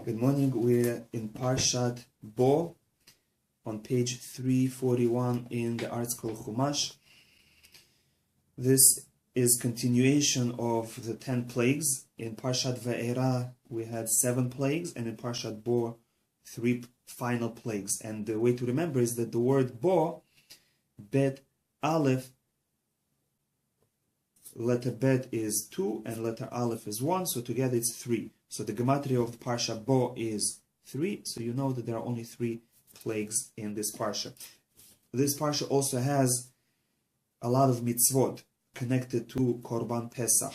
Good morning. We're in Parshat Bo on page 341 in the article Chumash. This is continuation of the 10 plagues. In Parshat Ve'era we had 7 plagues, and in Parshat Bo 3 final plagues. And the way to remember is that the word Bo, Bet Aleph, letter Bet is 2 and letter Aleph is 1, so together it's 3. So the gematria of the Parsha Bo is 3, so you know that there are only 3 plagues in this Parsha. This Parsha also has a lot of mitzvot connected to Korban Pesach.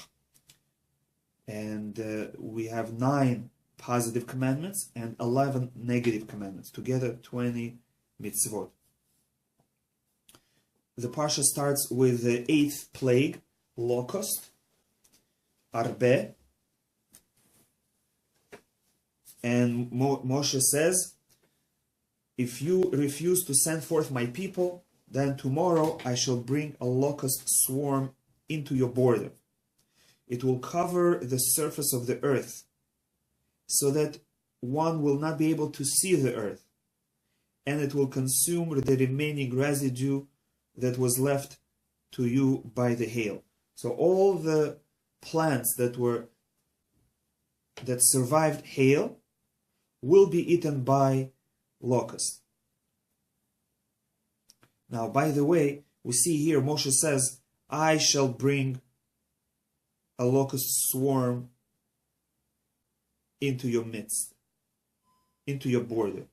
And we have 9 positive commandments and 11 negative commandments, together 20 mitzvot. The Parsha starts with the 8th plague, Locust, Arbe, and Moshe says, if you refuse to send forth my people, then tomorrow I shall bring a locust swarm into your border. It will cover the surface of the earth, so that one will not be able to see the earth, and it will consume the remaining residue that was left to you by the hail. So all the plants that survived hail will be eaten by locust. Now, by the way, we see here Moshe says, I shall bring a locust swarm into your midst, into your border.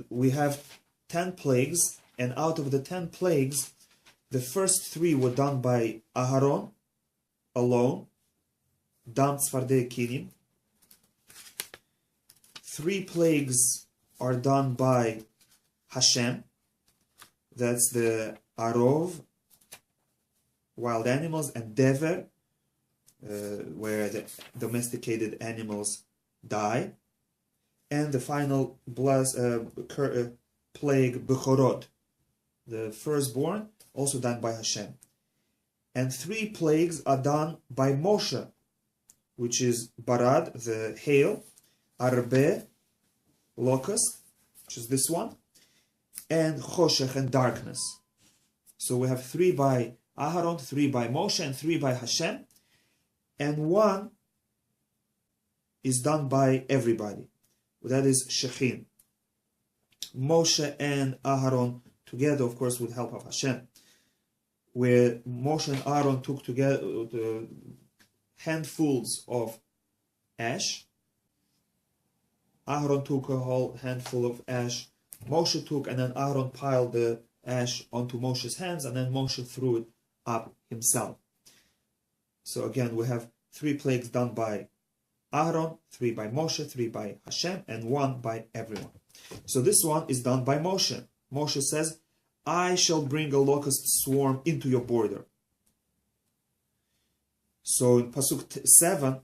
We have 10 plagues, and out of the 10 plagues, the first 3 were done by Aharon alone, Dam Tzfardei Kinim. 3 plagues are done by Hashem, that's the Arov, wild animals, and Dever, where the domesticated animals die, and the final plague, Bechorot, the firstborn, also done by Hashem. And 3 plagues are done by Moshe, which is Barad, the hail, Arbe, locust, which is this one, and Choshech, and darkness. So we have 3 by Aharon, 3 by Moshe, and 3 by Hashem, and 1 is done by everybody. That is Shechin. Moshe and Aharon together, of course, with help of Hashem, where Moshe and Aaron took together the handfuls of ash. Aaron took a whole handful of ash. Moshe took, and then Aaron piled the ash onto Moshe's hands, and then Moshe threw it up himself. So again, we have 3 plagues done by Aaron, 3 by Moshe, 3 by Hashem, and 1 by everyone. So this one is done by Moshe. Moshe says, I shall bring a locust swarm into your border. So in Pasuk 7,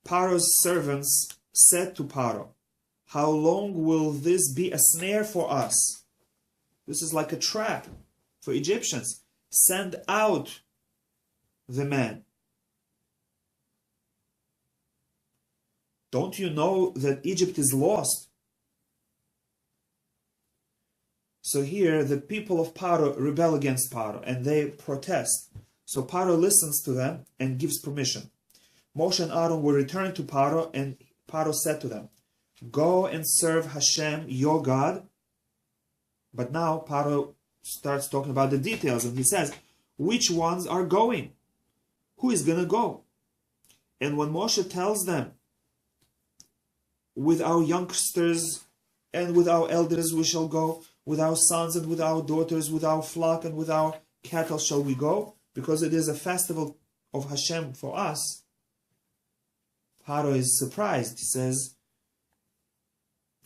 Pharaoh's servants said to Pharaoh, how long will this be a snare for us? This is like a trap for Egyptians. Send out the man. Don't you know that Egypt is lost? So here the people of Pharaoh rebel against Pharaoh and they protest. So Pharaoh listens to them and gives permission. Moshe and Aaron will return to Pharaoh, and Pharaoh said to them, go and serve Hashem, your God. But now Pharaoh starts talking about the details, and he says, which ones are going? Who is going to go? And when Moshe tells them, with our youngsters and with our elders we shall go, with our sons and with our daughters, with our flock and with our cattle shall we go, because it is a festival of Hashem for us. Pharaoh is surprised. He says,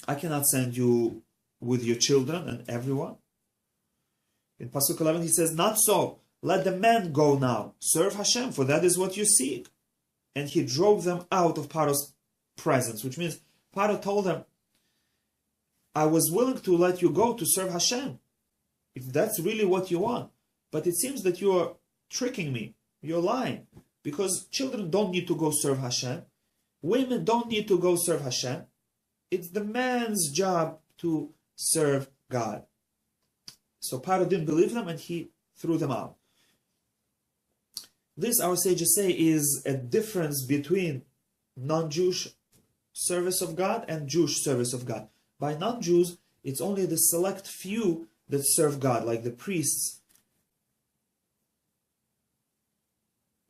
I cannot send you with your children and everyone. In Pasuk 11 he says, not so. Let the men go now. Serve Hashem, for that is what you seek. And he drove them out of Pharaoh's presence, which means Pharaoh told them, I was willing to let you go to serve Hashem, if that's really what you want. But it seems that you are tricking me. you're lying. Because children don't need to go serve Hashem. Women don't need to go serve Hashem. It's the man's job to serve God. So Pharaoh didn't believe them and he threw them out. This, our sages say, is a difference between non-Jewish service of God and Jewish service of God. By non-Jews, it's only the select few that serve God, like the priests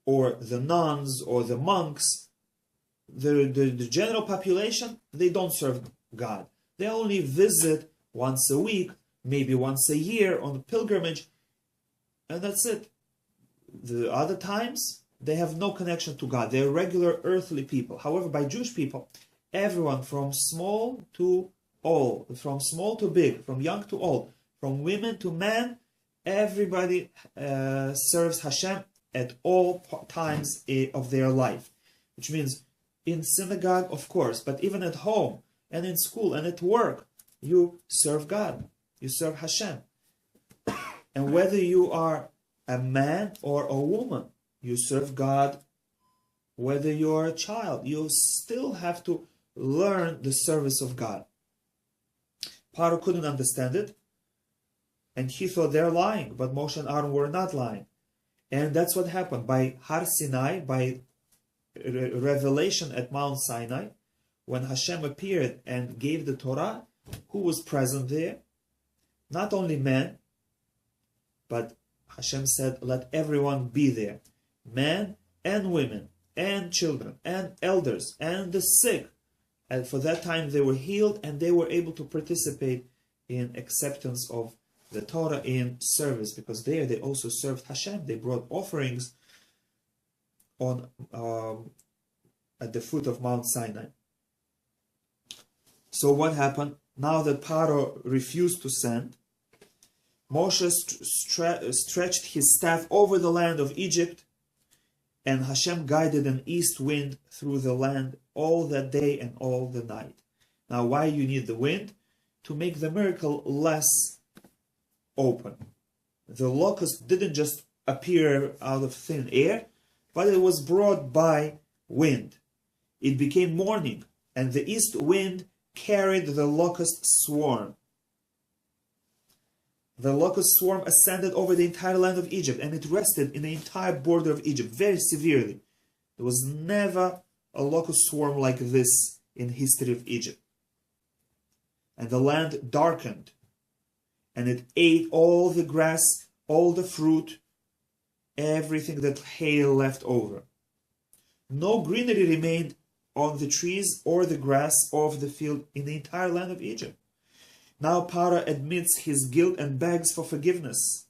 or the nuns or the monks. The general population, they don't serve God. They only visit once a week, maybe once a year on a pilgrimage, and that's it. The other times, they have no connection to God. They're regular earthly people. However, by Jewish people, everyone from small to old, from small to big, from young to old, from women to men, everybody serves Hashem at all times of their life. Which means in synagogue, of course, but even at home and in school and at work, you serve God. You serve Hashem. And whether you are a man or a woman, you serve God. Whether you are a child, you still have to learn the service of God. Pharaoh couldn't understand it, and he thought they're lying, but Moshe and Aaron were not lying. And that's what happened. By Har Sinai, by revelation at Mount Sinai, when Hashem appeared and gave the Torah, who was present there? Not only men, but Hashem said, let everyone be there. Men and women and children and elders and the sick. And for that time they were healed and they were able to participate in acceptance of the Torah in service, because there they also served Hashem. They brought offerings on at the foot of Mount Sinai. So what happened? Now that Pharaoh refused to send, Moshe stretched his staff over the land of Egypt, and Hashem guided an east wind through the land all that day and all the night. Now, why you need the wind? To make the miracle less open. The locust didn't just appear out of thin air, but it was brought by wind. It became morning, and the east wind carried the locust swarm. The locust swarm ascended over the entire land of Egypt, and it rested in the entire border of Egypt very severely. There was never a locust swarm like this in the history of Egypt. And the land darkened, and it ate all the grass, all the fruit, everything that hail left over. No greenery remained on the trees or the grass of the field in the entire land of Egypt. Now Pharaoh admits his guilt and begs for forgiveness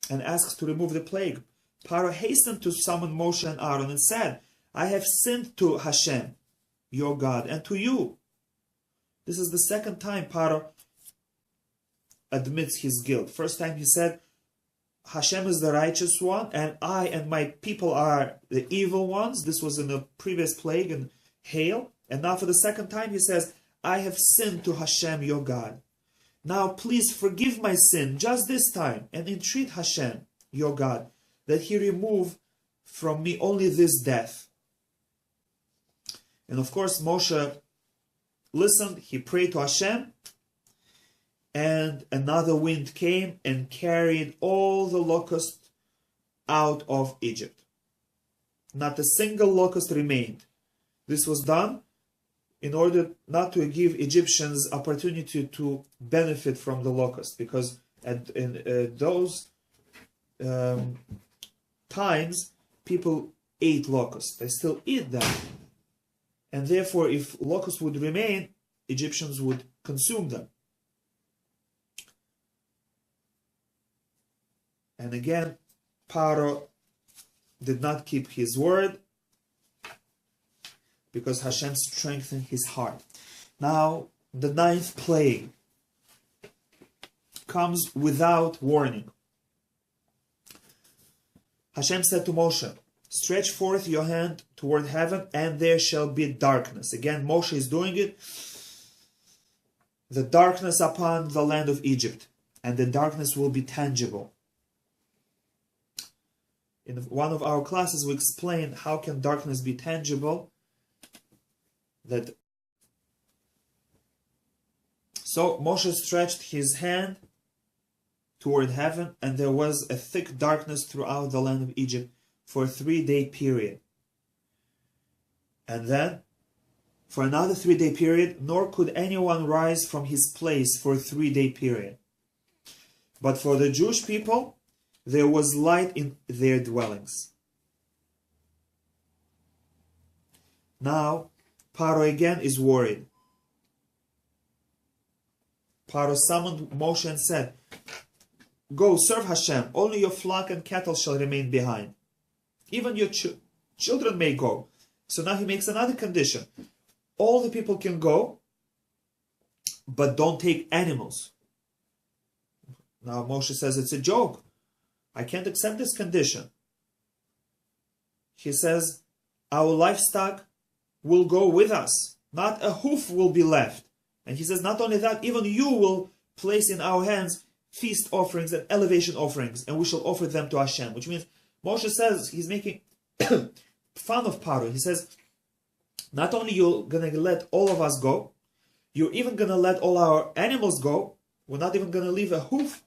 and asks to remove the plague. Pharaoh hastened to summon Moshe and Aaron and said, I have sinned to Hashem, your God, and to you. This is the second time Pharaoh admits his guilt. First time he said, Hashem is the righteous one, and I and my people are the evil ones. This was in the previous plague and hail. And now for the second time he says, I have sinned to Hashem, your God. Now please forgive my sin just this time and entreat Hashem, your God, that he remove from me only this death. And of course Moshe listened, he prayed to Hashem, and another wind came and carried all the locusts out of Egypt. Not a single locust remained. This was done in order not to give Egyptians opportunity to benefit from the locust, because in those times people ate locusts. They still eat them. And therefore, if locusts would remain, Egyptians would consume them. And again, Pharaoh did not keep his word, because Hashem strengthened his heart. Now, the ninth plague comes without warning. Hashem said to Moshe, stretch forth your hand toward heaven, and there shall be darkness. Again, Moshe is doing it. The darkness upon the land of Egypt, and the darkness will be tangible. In one of our classes, we explained how can darkness be tangible. So Moshe stretched his hand toward heaven, and there was a thick darkness throughout the land of Egypt for a 3-day period. And then, for another 3-day period, nor could anyone rise from his place for a 3-day period. But for the Jewish people, there was light in their dwellings. Now, Pharaoh again is worried. Pharaoh summoned Moshe and said, "Go, serve Hashem. Only your flock and cattle shall remain behind. Even your children may go." So now he makes another condition. All the people can go, but don't take animals. Now Moshe says, it's a joke. I can't accept this condition. He says, our livestock will go with us. Not a hoof will be left. And he says, not only that, even you will place in our hands feast offerings and elevation offerings, and we shall offer them to Hashem. Which means Moshe says, he's making fun of Pharaoh. He says, not only you're going to let all of us go, you're even going to let all our animals go. We're not even going to leave a hoof,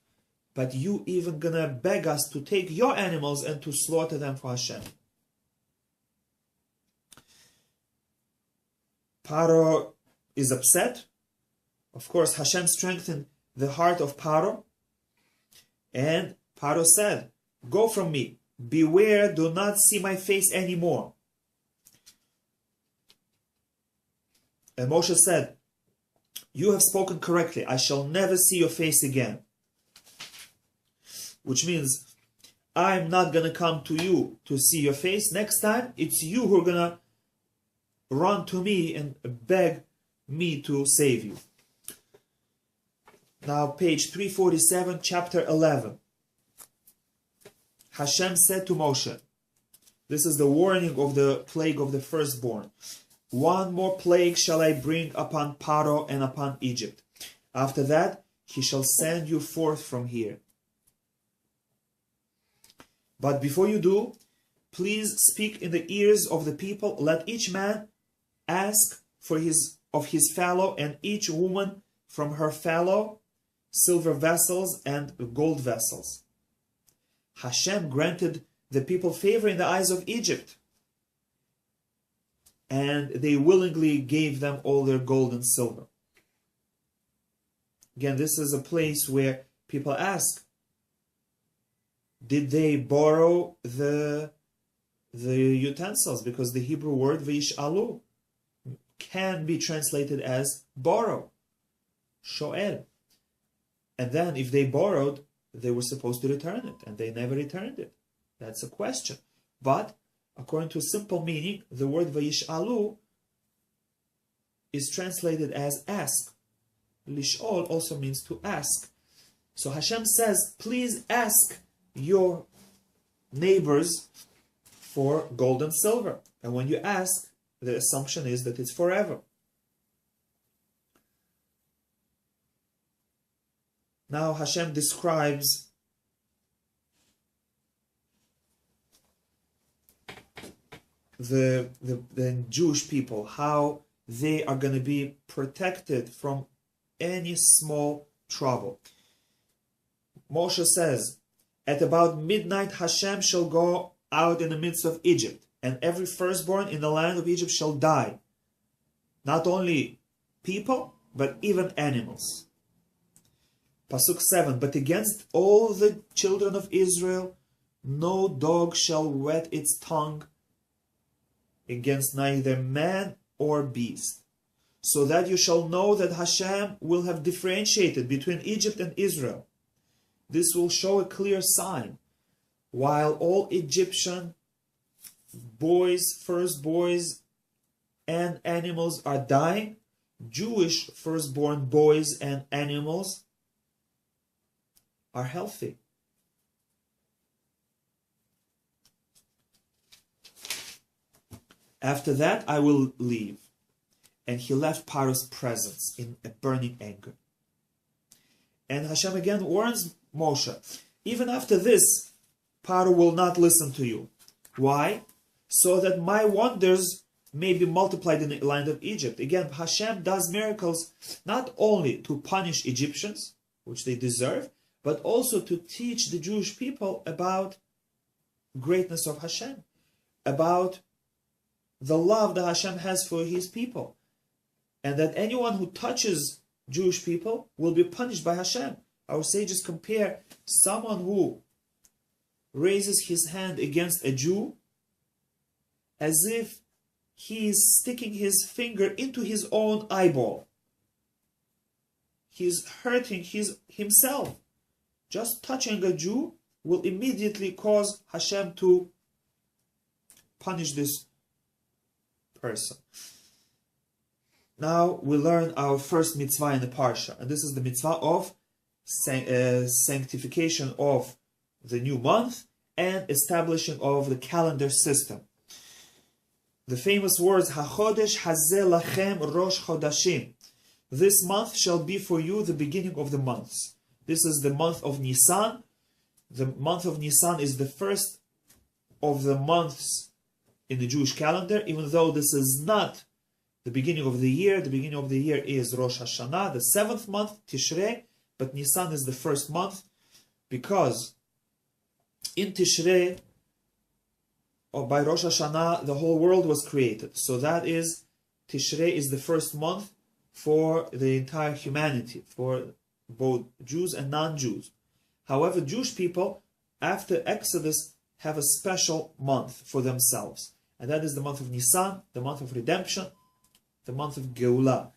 but you even going to beg us to take your animals and to slaughter them for Hashem. Pharaoh is upset. Of course, Hashem strengthened the heart of Pharaoh. And Pharaoh said, "Go from me. Beware, do not see my face anymore." And Moshe said, "You have spoken correctly. I shall never see your face again." Which means, I'm not going to come to you to see your face. Next time, it's you who are going to run to me and beg me to save you. Now, page 347, chapter 11. Hashem said to Moshe, this is the warning of the plague of the firstborn. "One more plague shall I bring upon Pharaoh and upon Egypt. After that, he shall send you forth from here. But before you do, please speak in the ears of the people. Let each man ask of his fellow, and each woman from her fellow, silver vessels and gold vessels." Hashem granted the people favor in the eyes of Egypt, and they willingly gave them all their gold and silver. Again, this is a place where people ask, did they borrow the utensils? Because the Hebrew word v'yish'alu can be translated as borrow, shoel. And then if they borrowed, they were supposed to return it, and they never returned it. That's a question. But according to simple meaning, the word v'yish'alu is translated as ask. Lish'ol also means to ask. So Hashem says, please ask your neighbors for gold and silver. And when you ask, the assumption is that it's forever. Now Hashem describes the Jewish people, how they are going to be protected from any small trouble. Moshe says, "At about midnight Hashem shall go out in the midst of Egypt, and every firstborn in the land of Egypt shall die. Not only people, but even animals." Pasuk 7, "But against all the children of Israel, no dog shall wet its tongue against neither man or beast, so that you shall know that Hashem will have differentiated between Egypt and Israel. This will show a clear sign. While all Egyptian boys, first boys, and animals are dying, Jewish firstborn boys and animals are healthy." "After that I will leave." And he left Pharaoh's presence in a burning anger. And Hashem again warns Moshe, even after this, Pharaoh will not listen to you. Why? So that my wonders may be multiplied in the land of Egypt. Again, Hashem does miracles not only to punish Egyptians, which they deserve, but also to teach the Jewish people about greatness of Hashem, about the love that Hashem has for his people, and that anyone who touches Jewish people will be punished by Hashem. Our sages compare someone who raises his hand against a Jew as if he is sticking his finger into his own eyeball. He's hurting himself. Just touching a Jew will immediately cause Hashem to punish this person. Now we learn our first mitzvah in the Parsha, and this is the mitzvah of sanctification of the new month and establishing of the calendar system. The famous words, HaChodesh Hazeh Lachem Rosh Chodashim. This month shall be for you the beginning of the months. This is the month of Nisan. The month of Nisan is the first of the months in the Jewish calendar, even though this is not the beginning of the year. The beginning of the year is Rosh Hashanah, the 7th month, Tishrei, but Nisan is the first month, because in Tishrei, or by Rosh Hashanah, the whole world was created. So that is, Tishrei is the first month for the entire humanity, for both Jews and non-Jews. However, Jewish people, after Exodus, have a special month for themselves. And that is the month of Nisan, the month of redemption, the month of Geulah.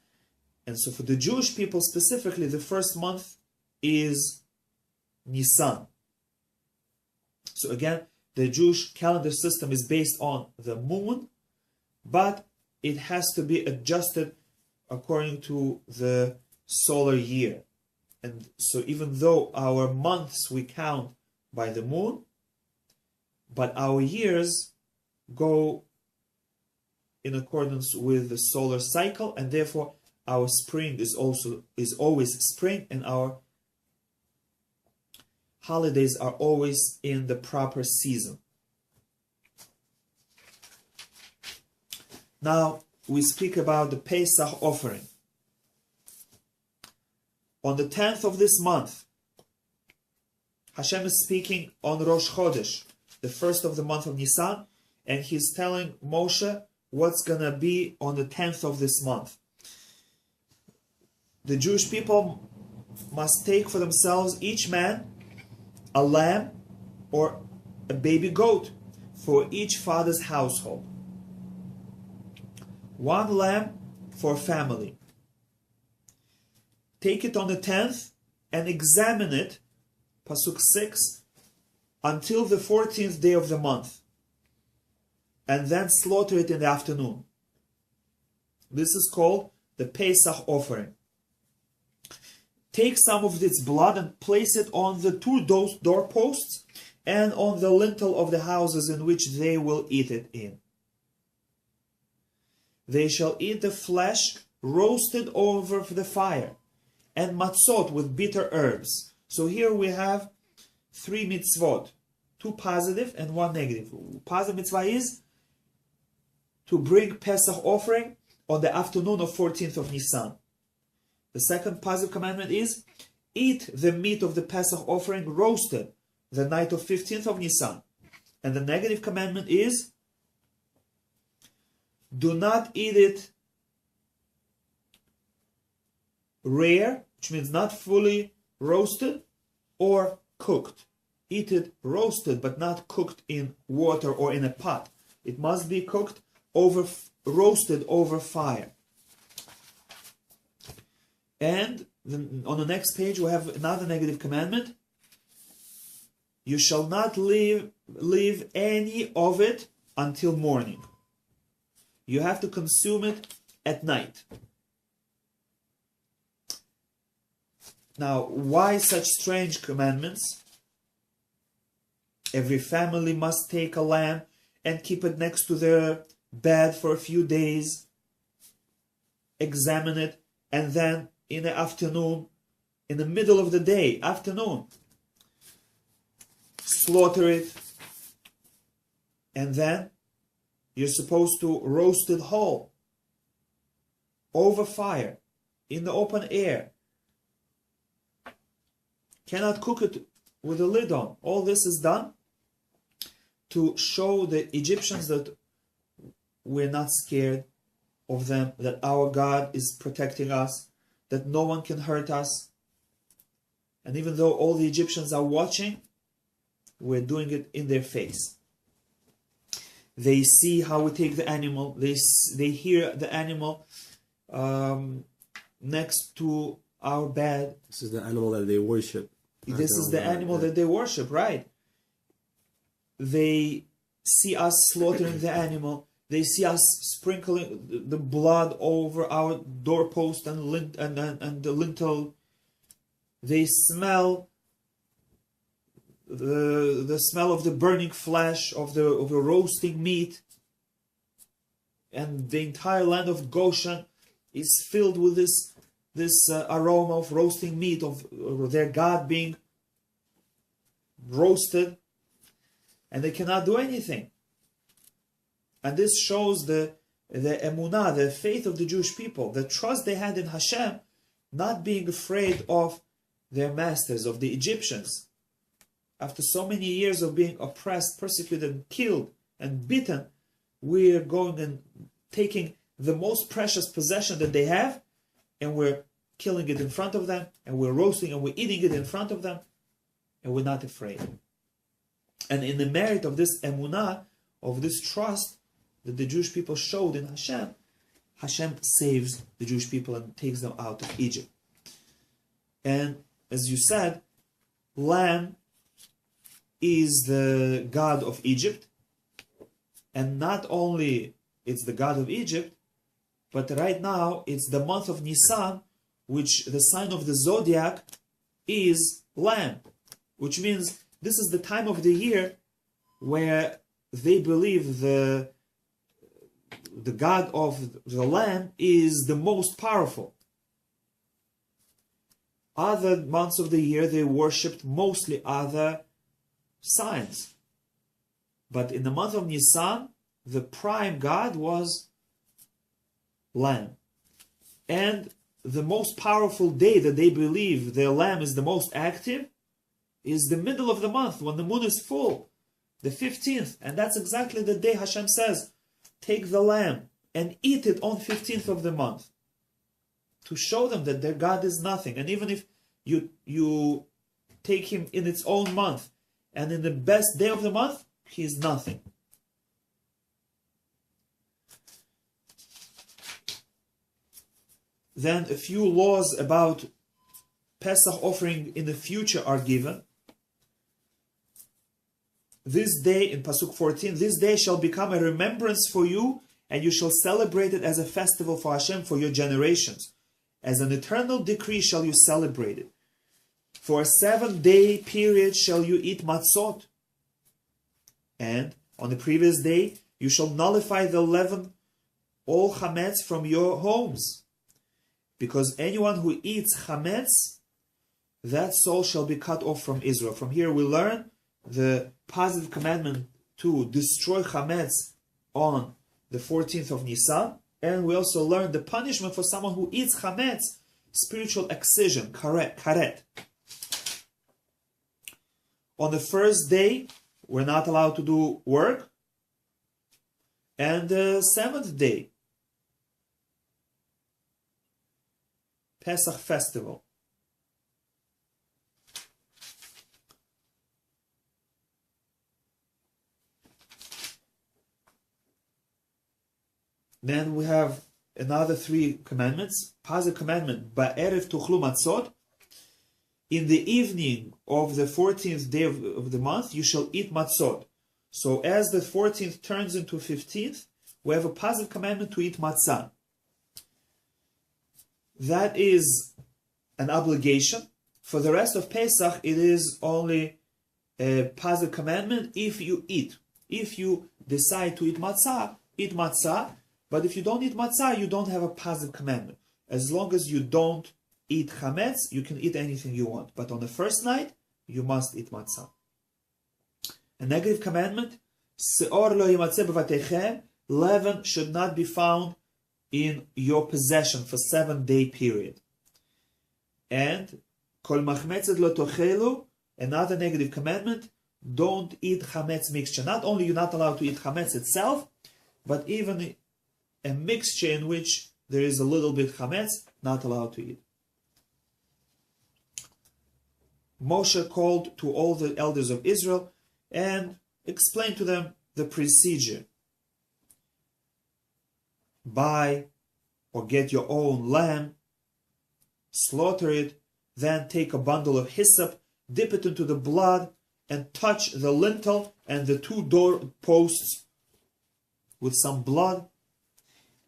And so for the Jewish people specifically, the first month is Nisan. So again, the Jewish calendar system is based on the moon, but it has to be adjusted according to the solar year. And so even though our months we count by the moon, but our years go in accordance with the solar cycle, and therefore our spring is always spring, and our holidays are always in the proper season. Now we speak about the Pesach offering. On the 10th of this month, Hashem is speaking on Rosh Chodesh, the first of the month of Nisan, and he's telling Moshe what's gonna be on the 10th of this month. The Jewish people must take for themselves, each man, a lamb or a baby goat for each father's household. One lamb for family. Take it on the 10th and examine it, Pasuk 6, until the 14th day of the month, and then slaughter it in the afternoon. This is called the Pesach offering. Take some of its blood and place it on the 2 doorposts and on the lintel of the houses in which they will eat it in. They shall eat the flesh roasted over the fire, and matzot with bitter herbs. So here we have 3 mitzvot, 2 positive and 1 negative. Positive mitzvah is to bring Pesach offering on the afternoon of 14th of Nisan. The second positive commandment is eat the meat of the Pesach offering roasted the night of 15th of Nisan. And the negative commandment is do not eat it rare, which means not fully roasted or cooked. Eat it roasted but not cooked in water or in a pot. It must be cooked roasted over fire. And on the next page we have another negative commandment. You shall not leave any of it until morning. You have to consume it at night. Now, why such strange commandments? Every family must take a lamb and keep it next to their bed for a few days, examine it, and then in the afternoon, in the middle of the day, afternoon, slaughter it and then you're supposed to roast it whole, over fire, in the open air. Cannot cook it with a lid on. All this is done to show the Egyptians that we're not scared of them, that our God is protecting us, that no one can hurt us. And even though all the Egyptians are watching, we're doing it in their face. They see how we take the animal. They hear the animal next to our bed. This is the animal that they worship. This is the animal that they worship, right? They see us slaughtering the animal. They see us sprinkling the blood over our doorpost and the lintel. They smell the smell of the burning flesh, of the roasting meat. And the entire land of Goshen is filled with this aroma of roasting meat, of their God being roasted, and they cannot do anything. And this shows the emunah, the faith of the Jewish people, the trust they had in Hashem, not being afraid of their masters, of the Egyptians. After so many years of being oppressed, persecuted, killed, and beaten, we are going and taking the most precious possession that they have, and we're killing it in front of them, and we're roasting and we're eating it in front of them, and we're not afraid. And in the merit of this emunah, of this trust that the Jewish people showed in Hashem, Hashem saves the Jewish people and takes them out of Egypt. And as you said, lamb is the god of Egypt, and not only it's the god of Egypt, but right now it's the month of Nisan, which the sign of the zodiac is lamb, which means this is the time of the year where they believe the god of the lamb is the most powerful. Other months of the year they worshipped mostly other signs, but in the month of Nisan the prime god was lamb. And the most powerful day that they believe the lamb is the most active is the middle of the month, when the moon is full, the 15th. And that's exactly the day Hashem says, take the lamb and eat it on 15th of the month, to show them that their God is nothing. And even if you take him in its own month, and in the best day of the month, he is nothing. Then a few laws about Pesach offering in the future are given. This day, in Pasuk 14, this day shall become a remembrance for you, and you shall celebrate it as a festival for Hashem for your generations. As an eternal decree shall you celebrate it. For a 7-day period shall you eat matzot. And on the previous day, you shall nullify the leaven, all chametz from your homes. Because anyone who eats chametz, that soul shall be cut off from Israel. From here we learn the positive commandment to destroy chametz on the 14th of Nisan. And we also learn the punishment for someone who eats chametz, spiritual excision, karet. On the first day, we're not allowed to do work. And the 7th day, Pesach festival. Then we have another 3 commandments. Positive commandment, Ba'erev tuchlu matzot. In the evening of the 14th day of the month, you shall eat matzot. So as the 14th turns into 15th, we have a positive commandment to eat matzah. That is an obligation. For the rest of Pesach, it is only a positive commandment if you eat. If you decide to eat matzah, eat matzah. But if you don't eat matzah, you don't have a positive commandment. As long as you don't eat chametz, you can eat anything you want. But on the first night, you must eat matzah. A negative commandment Seor lo yimatzeh b'vatechem, leaven should not be found in your possession for 7-day period. And kol machmetzet lo tochelu, another negative commandment, don't eat chametz mixture. Not only you're not allowed to eat chametz itself, but even a mixture in which there is a little bit chametz, not allowed to eat. Moshe called to all the elders of Israel and explained to them the procedure. Buy or get your own lamb, slaughter it, then take a bundle of hyssop, dip it into the blood, and touch the lintel and the 2 door posts with some blood.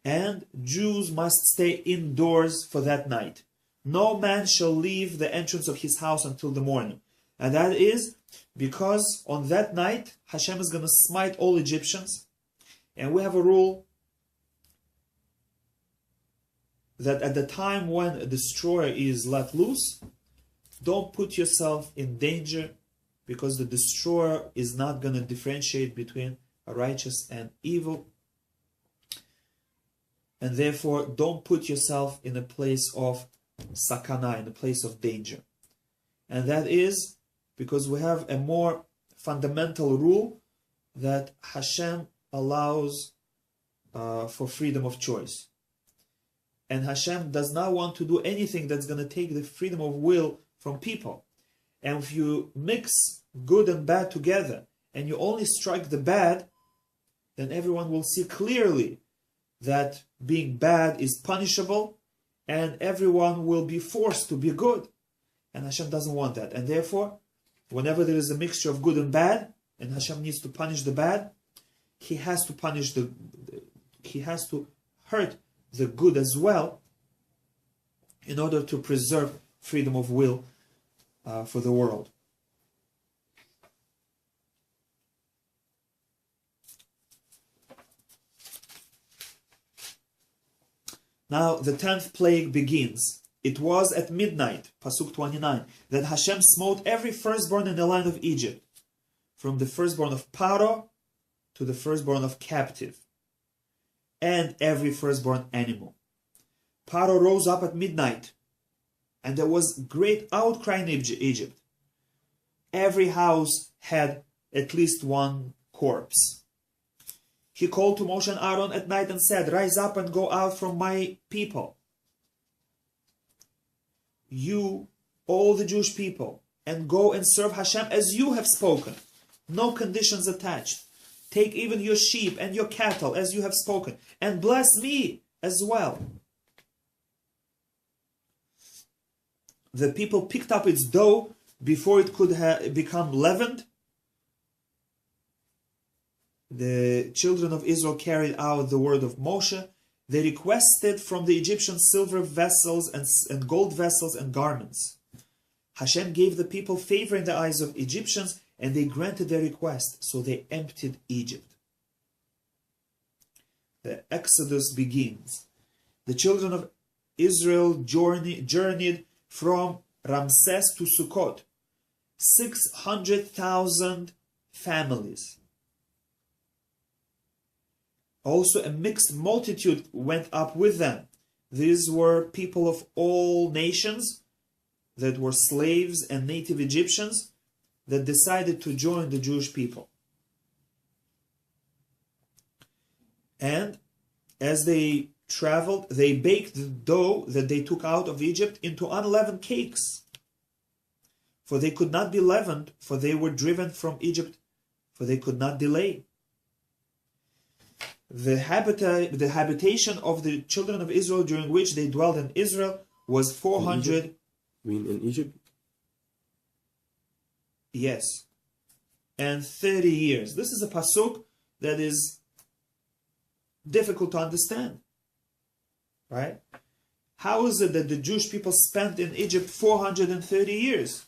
And Jews must stay indoors for that night. No man shall leave the entrance of his house until the morning. And that is because on that night, Hashem is going to smite all Egyptians. And we have a rule that at the time when a destroyer is let loose, don't put yourself in danger, because the destroyer is not going to differentiate between a righteous and evil. And therefore, don't put yourself in a place of sakana, in a place of danger. And that is because we have a more fundamental rule that Hashem allows for freedom of choice. And Hashem does not want to do anything that's going to take the freedom of will from people. And if you mix good and bad together, and you only strike the bad, then everyone will see clearly that being bad is punishable, and everyone will be forced to be good. And Hashem doesn't want that. And therefore, whenever there is a mixture of good and bad, and Hashem needs to punish the bad, He has to punish He has to hurt the good as well, in order to preserve freedom of will for the world. Now the 10th plague begins. It was at midnight, Pasuk 29, that Hashem smote every firstborn in the land of Egypt, from the firstborn of Pharaoh to the firstborn of captive, and every firstborn animal. Pharaoh rose up at midnight, and there was great outcry in Egypt. Every house had at least one corpse. He called to Moshe and Aaron at night and said, "Rise up and go out from my people, you, all the Jewish people, and go and serve Hashem as you have spoken. No conditions attached. Take even your sheep and your cattle as you have spoken, and bless me as well." The people picked up its dough before it could become leavened. The children of Israel carried out the word of Moshe. They requested from the Egyptians silver vessels and gold vessels and garments. Hashem gave the people favor in the eyes of Egyptians, and they granted their request, so they emptied Egypt. The Exodus begins. The children of Israel journeyed from Ramses to Sukkot. 600,000 families. Also a mixed multitude went up with them. These were people of all nations that were slaves and native Egyptians that decided to join the Jewish people. And as they traveled, they baked the dough that they took out of Egypt into unleavened cakes. For they could not be leavened, for they were driven from Egypt, for they could not delay. The habitation of the children of Israel during which they dwelled in Israel was 400. In Egypt? Yes. And 30 years. This is a pasuk that is difficult to understand. Right? How is it that the Jewish people spent in Egypt 430 years?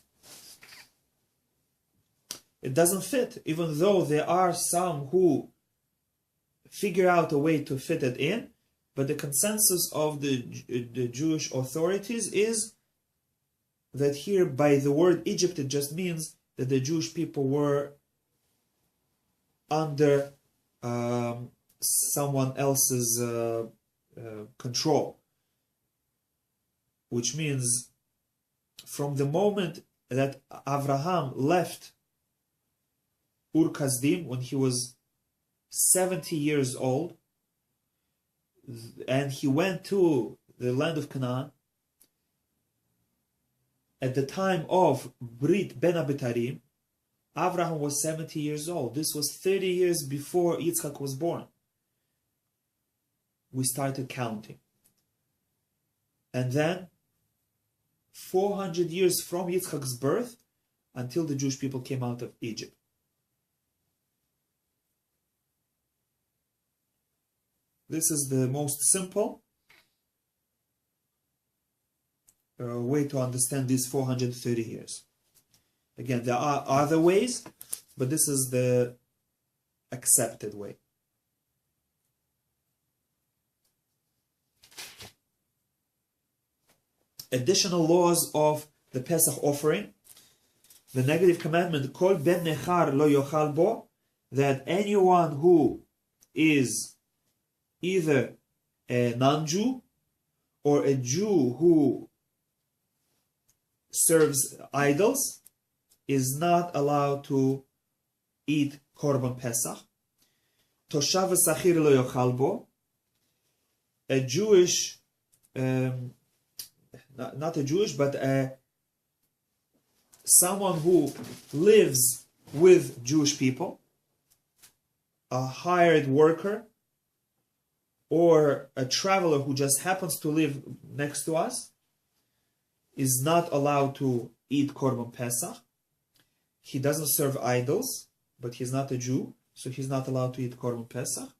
It doesn't fit, even though there are some who figure out a way to fit it in, but the consensus of the Jewish authorities is that here by the word Egypt it just means that the Jewish people were under someone else's control, which means from the moment that Abraham left Ur Kasdim when he was 70 years old, and he went to the land of Canaan, at the time of Brit Ben Abitarim, Abraham was 70 years old. This was 30 years before Yitzchak was born. We started counting. And then 400 years from Yitzchak's birth until the Jewish people came out of Egypt. This is the most simple way to understand these 430 years. Again, there are other ways, but this is the accepted way. Additional laws of the Pesach offering. The negative commandment, Kol ben nechar lo yochal bo, that anyone who is either a non-Jew or a Jew who serves idols is not allowed to eat Korban Pesach. Toshav Sachir lo yochal bo, a Jewish, not a Jewish, but someone who lives with Jewish people, a hired worker, or a traveler who just happens to live next to us, is not allowed to eat Korban Pesach. He doesn't serve idols, but he's not a Jew, so he's not allowed to eat Korban Pesach.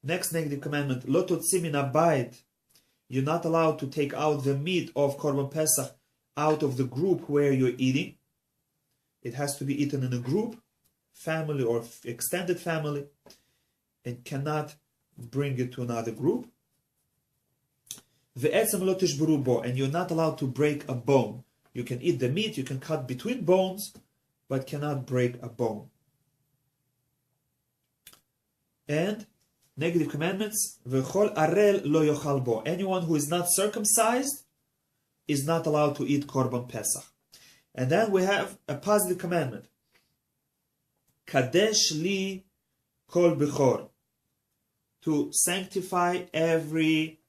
Next negative commandment, Lo totzi min habayit. You're not allowed to take out the meat of Korban Pesach out of the group where you're eating. It has to be eaten in a group, family or extended family, and cannot bring it to another group. Ve'etzem lo tishburu bo, and you're not allowed to break a bone. You can eat the meat, you can cut between bones, but cannot break a bone. And negative commandments, V'chol arel lo yochal bo, anyone who is not circumcised is not allowed to eat Korban Pesach. And then we have a positive commandment, Kadesh li kol bechor, to sanctify every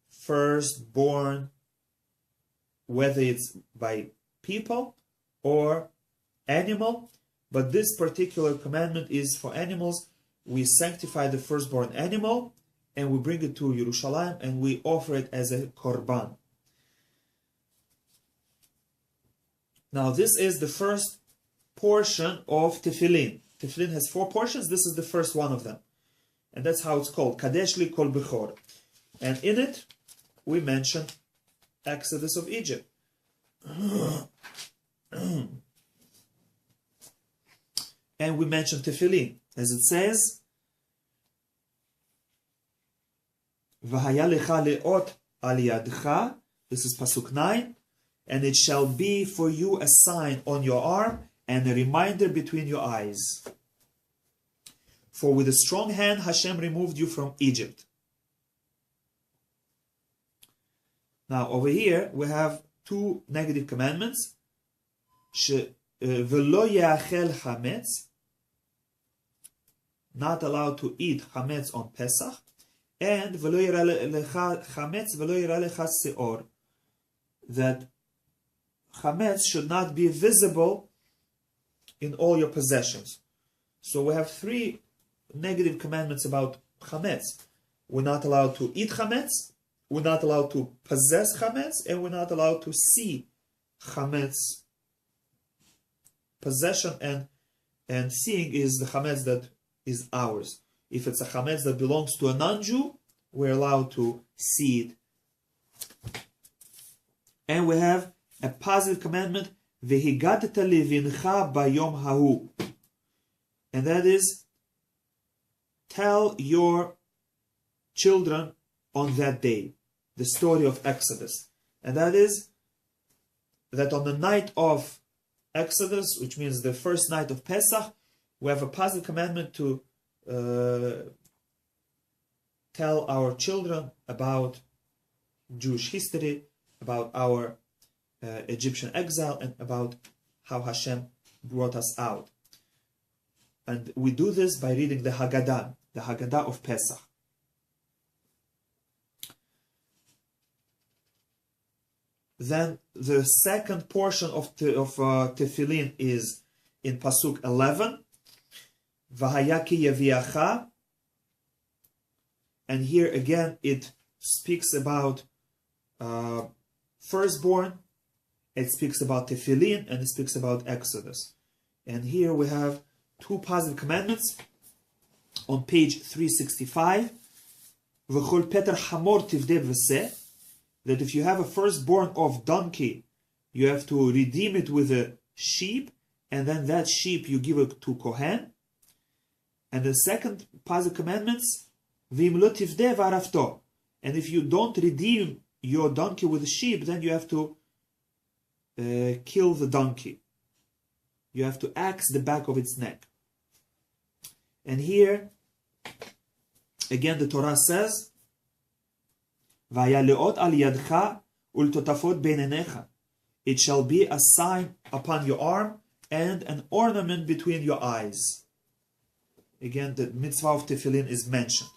firstborn, whether it's by people or animal. But this particular commandment is for animals. We sanctify the firstborn animal and we bring it to Yerushalayim and we offer it as a korban. Now this is the first portion of Tefillin. Tefillin has 4 portions. This is the first one of them. And that's how it's called, Kadesh li kol bechor. And in it, we mention Exodus of Egypt. And we mention Tefillin, as it says, V'haya lecha leot al yadcha, this is Pasuk 9, and it shall be for you a sign on your arm and a reminder between your eyes. For with a strong hand Hashem removed you from Egypt. Now over here we have 2 negative commandments. V'lo ya'achel chametz, not allowed to eat chametz on Pesach, and v'lo yira lecha chametz v'lo yira lecha seor, that chametz should not be visible in all your possessions. So we have 3 negative commandments about chametz. We're not allowed to eat chametz, we're not allowed to possess chametz, and we're not allowed to see chametz. Possession and seeing is the chametz that is ours. If it's a chametz that belongs to a non-Jew, we're allowed to see it. And we have a positive commandment, Vehigateta levincha bayom hahu, and that is, tell your children on that day the story of Exodus. And that is that on the night of Exodus, which means the first night of Pesach, We have a positive commandment to tell our children about Jewish history, about our Egyptian exile, and about how Hashem brought us out. And we do this by reading the Haggadah of Pesach. Then the second portion of Tefillin is in Pasuk 11. V'hayaki yaviacha. And here again it speaks about firstborn, it speaks about Tefillin, and it speaks about Exodus. And here we have two positive commandments on page 365. V'chol peter hamor tivde v'seh, that if you have a firstborn of donkey, you have to redeem it with a sheep, and then that sheep you give it to Kohen. And the second positive commandments, v'im lo tivde v'arafto, and if you don't redeem your donkey with a sheep, then you have to kill the donkey. You have to axe the back of its neck. And here, again, the Torah says, "Vayaleot al yadcha ultotafot beinenecha." It shall be a sign upon your arm and an ornament between your eyes. Again, the mitzvah of tefillin is mentioned.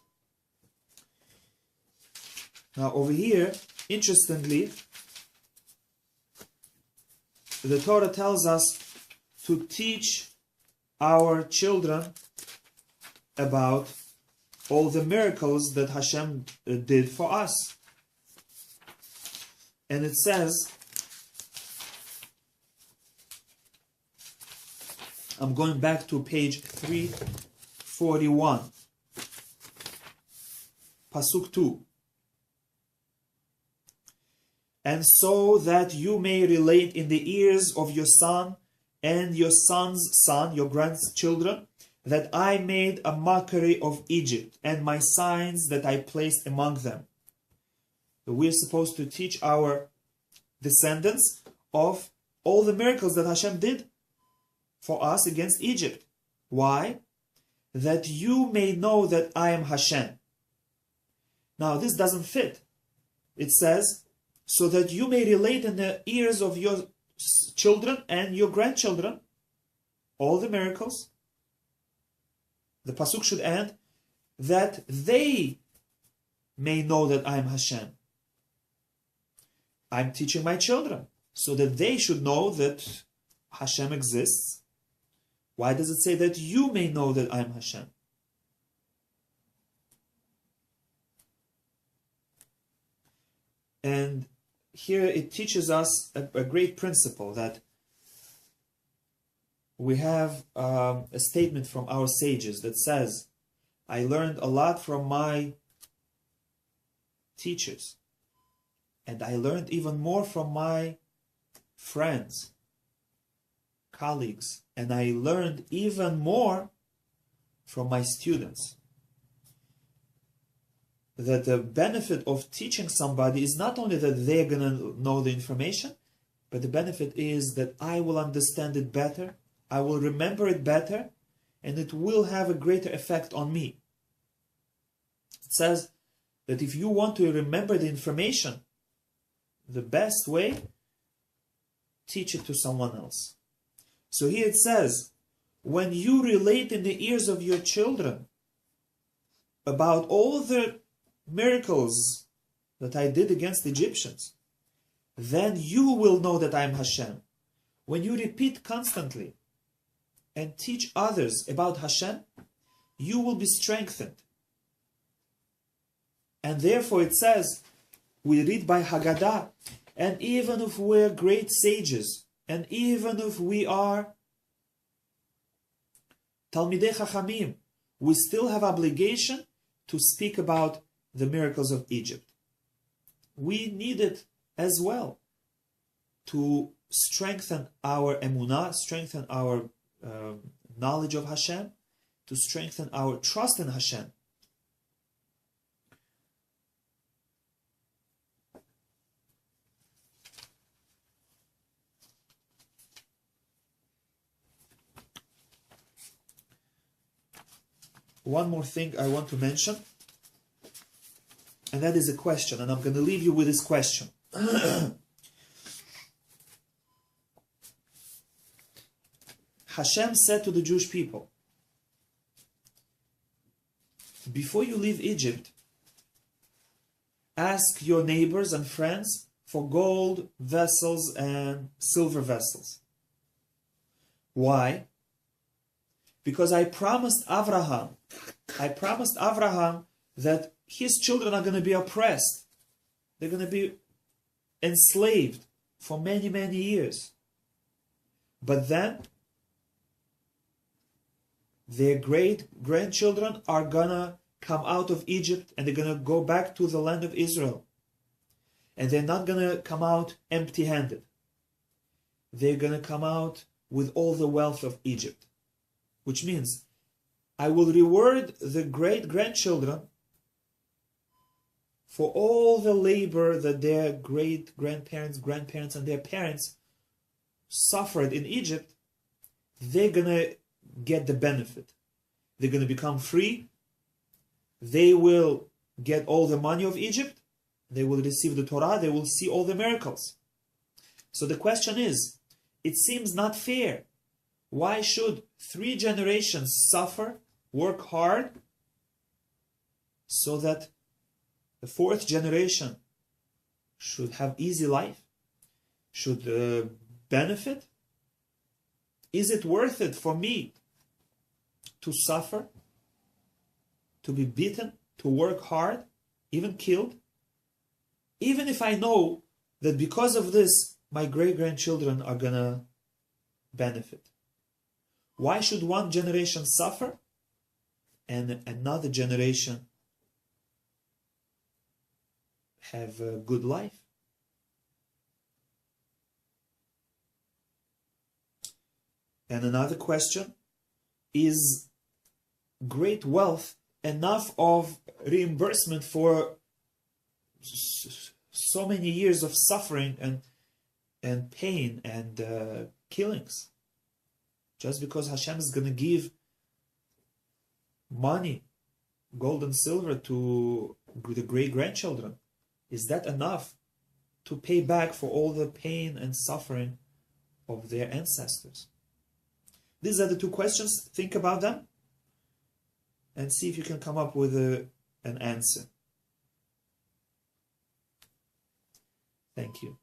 Now, over here, interestingly, the Torah tells us to teach our children about all the miracles that Hashem did for us. And it says, I'm going back to page 341, Pasuk 2. And so that you may relate in the ears of your son and your son's son, your grandchildren, that I made a mockery of Egypt and my signs that I placed among them. So we are supposed to teach our descendants of all the miracles that Hashem did for us against Egypt. Why? That you may know that I am Hashem. Now this doesn't fit. It says, so that you may relate in the ears of your children and your grandchildren all the miracles. The pasuk should end, that they may know that I am Hashem. I'm teaching my children so that they should know that Hashem exists. Why does it say that you may know that I am Hashem? And here it teaches us a great principle, that we have a statement from our sages that says, I learned a lot from my teachers, and I learned even more from my friends, colleagues, and I learned even more from my students. That the benefit of teaching somebody is not only that they're going to know the information, but the benefit is that I will understand it better, I will remember it better, and it will have a greater effect on me. It says that if you want to remember the information, the best way, teach it to someone else. So here it says, when you relate in the ears of your children about all the miracles that I did against the Egyptians, then you will know that I am Hashem. When you repeat constantly and teach others about Hashem, you will be strengthened. And therefore it says, we read by Haggadah, and even if we're great sages, and even if we are Talmidei Chachamim, we still have obligation to speak about the miracles of Egypt. We need it as well to strengthen our emunah, strengthen our knowledge of Hashem, to strengthen our trust in Hashem. one more thing I want to mention, and that is a question, and I'm going to leave you with this question. Hashem said to the Jewish people, before you leave Egypt, ask your neighbors and friends for gold vessels and silver vessels. Why? Because I promised Abraham that his children are going to be oppressed. They're going to be enslaved for many, many years. But then their great-grandchildren are going to come out of Egypt and they're going to go back to the land of Israel. And they're not going to come out empty-handed. They're going to come out with all the wealth of Egypt. Which means I will reward the great-grandchildren for all the labor that their great-grandparents, grandparents, and their parents suffered in Egypt. They're going to get the benefit. They're going to become free. They will get all the money of Egypt. They will receive the Torah. They will see all the miracles. So the question is, it seems not fair. Why should 3 generations suffer, work hard, so that the 4th generation should have easy life, should benefit? Is it worth it for me to suffer, to be beaten, to work hard, even killed? Even if I know that because of this, my great-grandchildren are going to benefit. Why should one generation suffer and another generation have a good life? And another question, is great wealth enough of reimbursement for so many years of suffering and pain and killings? Just because Hashem is going to give money, gold and silver, to the great-grandchildren, is that enough to pay back for all the pain and suffering of their ancestors? These are the 2 questions. Think about them and see if you can come up with an answer. Thank you.